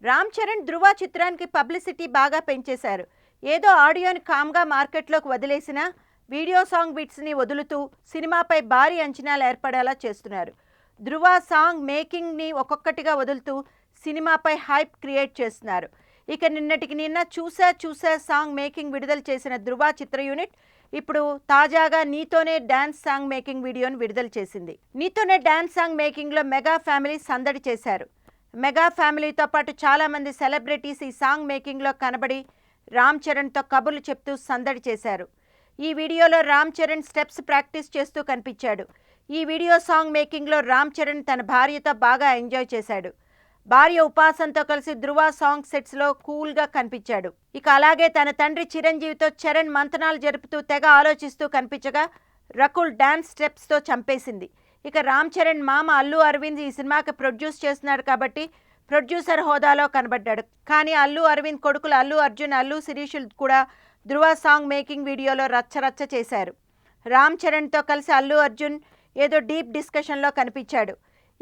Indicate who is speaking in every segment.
Speaker 1: రామ్ చరణ్ ధృవ చిత్రానికి పబ్లిసిటీ బాగా పెంచేశారు. ఏదో ఆడియోని కామ్గా మార్కెట్లోకి వదిలేసినా వీడియో సాంగ్ బిట్స్ని వదులుతూ సినిమాపై భారీ అంచనాలు ఏర్పడేలా చేస్తున్నారు. ధృవ సాంగ్ మేకింగ్ని ఒక్కొక్కటిగా వదులుతూ సినిమాపై హైప్ క్రియేట్ చేస్తున్నారు. ఇక నిన్నటికి నిన్న చూసా సాంగ్ మేకింగ్ విడుదల చేసిన ధృవ చిత్ర యూనిట్ ఇప్పుడు తాజాగా నీతోనే డాన్స్ సాంగ్ మేకింగ్ వీడియోను విడుదల చేసింది. నీతోనే డాన్స్ సాంగ్ మేకింగ్లో మెగా ఫ్యామిలీ సందడి చేశారు. మెగా ఫ్యామిలీతో పాటు చాలామంది సెలబ్రిటీస్ ఈ సాంగ్ మేకింగ్లో కనబడి రామ్ చరణ్తో కబుర్లు చెప్తూ సందడి చేశారు. ఈ వీడియోలో రామ్ చరణ్ స్టెప్స్ ప్రాక్టీస్ చేస్తూ కనిపించాడు. ఈ వీడియో సాంగ్ మేకింగ్లో రామ్ చరణ్ తన భార్యతో బాగా ఎంజాయ్ చేశాడు. భార్య ఉపాసంతో కలిసి ధృవ సాంగ్ సెట్స్లో కూల్గా కనిపించాడు. ఇక అలాగే తన తండ్రి చిరంజీవితో చరణ్ మంతనాలు జరుపుతూ తెగ ఆలోచిస్తూ కనిపించగా రకుల్ డాన్స్ స్టెప్స్తో చంపేసింది. ఇక రామ్ చరణ్ మామ అల్లు అరవింద్ ఈ సినిమాకి ప్రొడ్యూస్ చేస్తున్నాడు కాబట్టి ప్రొడ్యూసర్ హోదాలో కనబడ్డాడు. కానీ అల్లు అరవింద్ కొడుకులు అల్లు అర్జున్, అల్లు శిరీషులు కూడా ధృవ సాంగ్ మేకింగ్ వీడియోలో రచ్చరచ్చ చేశారు. రామ్ చరణ్తో కలిసి అల్లు అర్జున్ ఏదో డీప్ డిస్కషన్లో కనిపించాడు.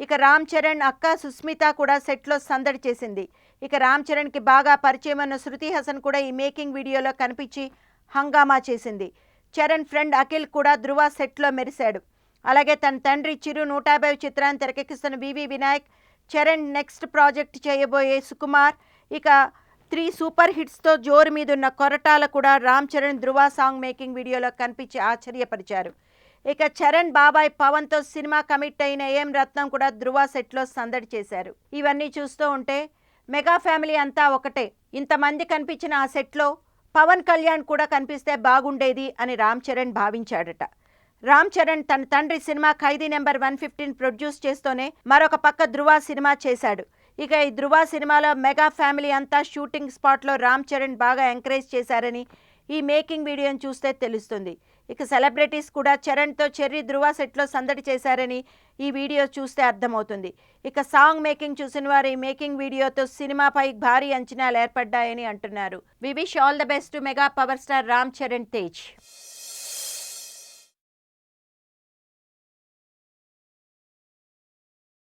Speaker 1: ఇక రామ్ చరణ్ అక్క సుస్మిత కూడా సెట్లో సందడి చేసింది. ఇక రామ్ చరణ్కి బాగా పరిచయం ఉన్న శృతి హాసన్ కూడా ఈ మేకింగ్ వీడియోలో కనిపించి హంగామా చేసింది. చరణ్ ఫ్రెండ్ అఖిల్ కూడా ధృవ సెట్లో మెరిశాడు. అలాగే తన తండ్రి చిరు 150 చిత్రాన్ని తెరకెక్కిస్తున్న వివి వినాయక్, చరణ్ నెక్స్ట్ ప్రాజెక్ట్ చేయబోయే సుకుమార్, ఇక 3 సూపర్ హిట్స్తో జోరు మీదున్న కొరటాల కూడా రామ్ చరణ్ ధృవ సాంగ్ మేకింగ్ వీడియోలో కనిపించి ఆశ్చర్యపరిచారు. ఇక చరణ్ బాబాయ్ పవన్తో సినిమా కమిట్ అయిన ఏఎం రత్నం కూడా ధృవ సెట్లో సందడి చేశారు. ఇవన్నీ చూస్తూ ఉంటే మెగా ఫ్యామిలీ అంతా ఒకటే. ఇంతమంది కనిపించిన ఆ సెట్లో పవన్ కళ్యాణ్ కూడా కనిపిస్తే బాగుండేది అని రామ్ చరణ్ భావించాడట. రామ్ చరణ్ తన తండ్రి సినిమా ఖైదీ నెంబర్ 115 ప్రొడ్యూస్ చేస్తూనే మరొక పక్క ధృవ సినిమా చేశాడు. ఇక ఈ ధృవ సినిమాలో మెగా ఫ్యామిలీ అంతా షూటింగ్ స్పాట్లో రామ్ చరణ్ బాగా ఎంకరేజ్ చేశారని ఈ మేకింగ్ వీడియోని చూస్తే తెలుస్తుంది. ఇక సెలబ్రిటీస్ కూడా చరణ్తో చెర్రీ ధృవ సెట్లో సందడి చేశారని ఈ వీడియో చూస్తే అర్థమవుతుంది. ఇక సాంగ్ మేకింగ్ చూసిన వారు ఈ మేకింగ్ వీడియోతో సినిమాపై భారీ అంచనాలు ఏర్పడ్డాయని అంటున్నారు. We wish all the best to mega power star Ram Charan Tej.